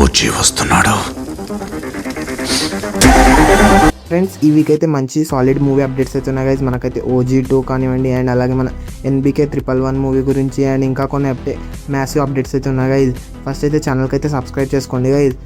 OG వస్తున్నాడు. Friends, ఈ week అయితే మంచి సాలిడ్ మూవీ అప్డేట్స్ అయితే ఉన్నాయి గైస్. మనకైతే OG2 కానివ్వండి, అండ్ అలాగే మన NBK111 మూవీ గురించి, అండ్ ఇంకా కొన్ని మ్యాసివ్ అప్డేట్స్ అయితే ఉన్నాయి గైస్. ఫస్ట్ అయితే ఛానల్కి అయితే సబ్స్క్రైబ్ చేసుకోండి గైస్.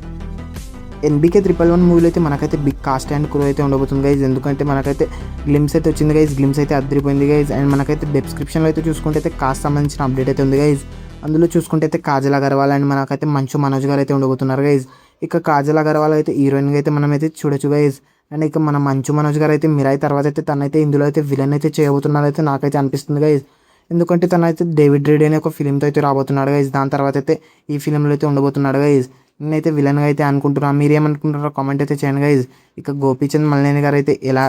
NBK111 మూవీలో అయితే మనకైతే బిగ్ కాస్ట్ అండ్ క్రూ అయితే ఉండబోతుంది గైజ్. ఎందుకంటే మనకైతే గ్లిమ్స్ అయితే వచ్చింది గైజ్, గ్లిమ్స్ అయితే అద్దరిపోయింది గైజ్. అండ్ మనకైతే డిస్క్రిప్షన్లో అయితే చూసుకుంటే అయితే కాస్ట్ సంబంధించిన అప్డేట్ అయితే ఉంది గైజ్. అందులో చూసుకుంటే అయితే కాజల్ అగర్వాల్ అండ్ మనకైతే మంచు మనోజ్ గారు అయితే ఉండబోతున్నారు గైజ్. ఇక కాజల్ అగర్వాల్ అయితే హీరోయిన్గా అయితే మనం అయితే చూడొచ్చు గైజ్. అండ్ ఇక మన మంచు మనోజ్ గారు అయితే మిరాయి తర్వాత అయితే తనైతే ఇందులో అయితే విలన్ అయితే చేయబోతున్నారు అయితే నాకైతే అనిపిస్తుంది గైజ్. ఎందుకంటే తనైతే డేవిడ్ రెడ్ అనే ఒక ఫిలింతో అయితే రాబోతున్నాడు గైజ్. దాని తర్వాత అయితే ఈ ఫిలింలో అయితే ఉండబోతున్నాడు గైజ్. నేనైతే విలన్గా అయితే అనుకుంటున్నాను, మీరేమనుకుంటారో కామెంట్ అయితే చేయండి గైజ్. ఇక గోపీచంద్ మల్లేని గారు అయితే ఎలా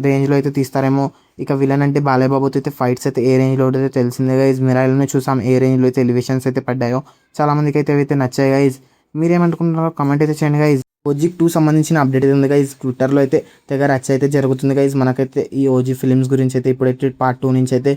రేంజ్లో అయితే తీస్తారేమో. ఇక విలన్ అంటే బాలయ్యబాబుతో అయితే ఫైట్స్ అయితే ఏ రేంజ్లో అయితే తెలిసిందే గైజ్. మిరాయిలోనే చూసాం ఏ రేంజ్లో అయితే ఎలివేషన్స్ అయితే పడ్డాయో. చాలామందికి అయితే నచ్చాయి గైజ్. మీరేమనుకుంటున్నారో కామెంట్ అయితే చేయండి గైజ్. OG2 సంబంధించిన అప్డేట్ అయితే ఉంది గైజ్. ట్విట్టర్లో అయితే తెగ రచ్చ అయితే జరుగుతుంది గైజ్. మనకైతే ఈ OG ఫిలిమ్స్ గురించి అయితే ఇప్పుడైతే పార్ట్ 2 నుంచి అయితే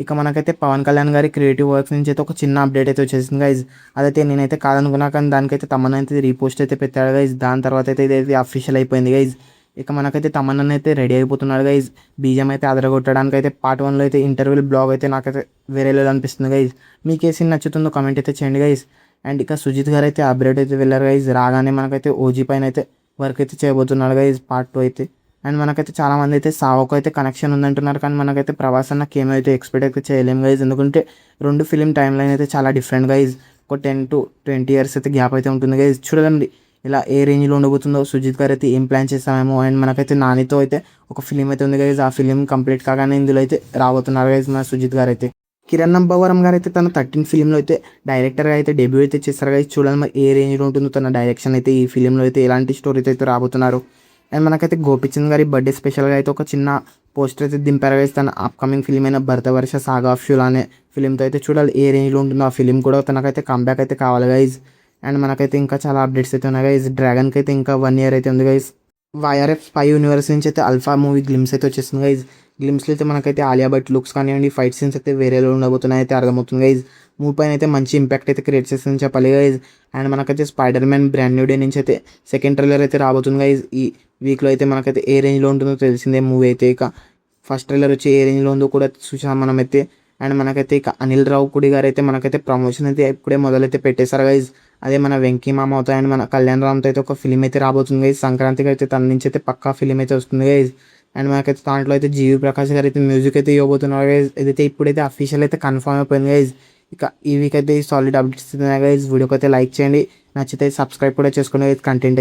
ఇక మనకైతే పవన్ కళ్యాణ్ గారి క్రియేటివ్ వర్క్స్ నుంచి అయితే ఒక చిన్న అప్డేట్ అయితే వచ్చేసింది గైజ్. అదైతే నేనైతే కాదనుకున్నా, కానీ దానికైతే తమన్నా అయితే రీపోస్ట్ అయితే పెట్టాడు గైజ్. దాని తర్వాత అయితే ఇదైతే అఫీషియల్ అయిపోయింది గైజ్. ఇక మనకైతే తమన్నా అయితే రెడీ అయిపోతున్నాడు గైజ్. బీజం అయితే అదరగొట్టడానికి అయితే పార్ట్ 1లో అయితే ఇంటర్వ్యూ బ్లాగ్ అయితే నాకైతే వేరే లెవెల్ అనిపిస్తుంది గైజ్. మీకు ఏ సీన్ నచ్చుతుందో కామెంట్ అయితే చేయండి గైజ్. అండ్ ఇక సుజిత్ గారు అయితే అప్డేట్ అయితే వెళ్ళారు గైజ్. రాగానే మనకైతే OG పైన అయితే వర్క్ అయితే చేయబోతున్నాడు గైజ్ పార్ట్ 2 అయితే. అండ్ మనకైతే చాలామంది అయితే సావోకు అయితే కనెక్షన్ ఉందంటున్నారు, కానీ మనకైతే ప్రభాస్ అన్న కేమ్ అయితే ఎక్స్పెక్ట్ అయితే చేయలేము గైజ్. ఎందుకంటే రెండు ఫిలిం టైం లైన్ అయితే చాలా డిఫరెంట్ గైజ్. ఒక 10 to 20 years అయితే గ్యాప్ అయితే ఉంటుంది గైజ్. చూడండి ఇలా ఏ రేంజ్లో ఉండబోతుందో. సుజిత్ గారు అయితే ఏం ప్లాన్ చేస్తామేమో. అండ్ మనకైతే నానితో అయితే ఒక ఫిలిం అయితే ఉంది గైజ్. ఆ ఫిలిం కంప్లీట్ కాగానే ఇందులో అయితే రాబోతున్నారు గైజ్ మన సుజిత్ గారు అయితే. కిరణ్ అబ్బవరం గారు అయితే తన 13 ఫిలింలో అయితే డైరెక్టర్గా అయితే డెబ్యూ అయితే చేస్తారు గైజ్. చూడండి మరి ఏ రేంజ్లో ఉంటుందో తన డైరెక్షన్ అయితే. ఈ ఫిలింలో అయితే ఎలాంటి స్టోరీతో అయితే రాబోతున్నారు. అండ్ మనకైతే గోపీచంద్ గారి బర్త్డే స్పెషల్గా అయితే ఒక చిన్న పోస్టర్ అయితే దింపారు గైజ్. తన అప్కమింగ్ ఫిలిం అయిన భరతవర్ష సాగా ఆఫ్ షూల్ అనే ఫిలింతో అయితే చూడాలి ఏ రేంజ్లో ఉంటుందో. ఆ ఫిలిం కూడా తనకైతే కంబ్యాక్ అయితే కావాలి గైజ్. అండ్ మనకైతే ఇంకా చాలా అప్డేట్స్ అయితే ఉన్నాయి గైజ్. డ్రాగన్కి అయితే ఇంకా 1 year అయితే ఉంది గైజ్. YRF స్పై యూనివర్స్ నుంచి అయితే అల్ఫా మూవీ గ్లిమ్స్ అయితే వచ్చేస్తుంది గైజ్. గ్లిమ్స్లో అయితే మనకైతే ఆలియా భట్ లుక్స్ కానివ్వండి, ఫైట్ సీన్స్ అయితే వేరేలో ఉండబోతున్నాయి అయితే అర్థమవుతుంది గైజ్. మూవీ పైన అయితే మంచి ఇంపాక్ట్ అయితే క్రియేట్ చేస్తుందని చెప్పాలి గైజ్. అండ్ మనకైతే spider man brand new day నుంచి అయితే సెకండ్ ట్రైలర్ అయితే రాబోతుంది గైజ్. ఈ వీక్లో అయితే మనకైతే ఏ రేంజ్లో ఉంటుందో తెలిసిందే మూవీ అయితే. ఇక ఫస్ట్ ట్రైలర్ వచ్చి ఏ రేంజ్లో ఉందో కూడా చూసాం మనమైతే. అండ్ మనకైతే ఇక అనిల్ రావిపూడి గారు అయితే మనకైతే ప్రమోషన్ అయితే ఇప్పుడే మొదలైతే పెట్టేశారు గైజ్. అదే మన వెంకీ మామ అవుతాయి అండ్ మన కళ్యాణ్ రామ్తో అయితే ఒక ఫిలిం అయితే రాబోతుంది గైజ్. సంక్రాంతికి అయితే తన నుంచి అయితే పక్కా ఫిలిం అయితే వస్తుంది గైజ్. అండ్ మనకైతే దాంట్లో అయితే జీవి ప్రకాష్ గారు అయితే మ్యూజిక్ అయితే ఇవ్వబోతున్నారు గైజ్. ఇదైతే ఇప్పుడైతే అఫీషియల్ అయితే కన్ఫర్మ్ అయిపోయింది గైజ్. ఇక ఈ వీక్ అయితే ఈ సాలిడ్ అప్డేట్స్ ఉన్నాయి గైజ్. వీడియోకి అయితే లైక్ చేయండి, నచ్చితే సబ్స్క్రైబ్ కూడా చేసుకోండి గైజ్. కంటెంట్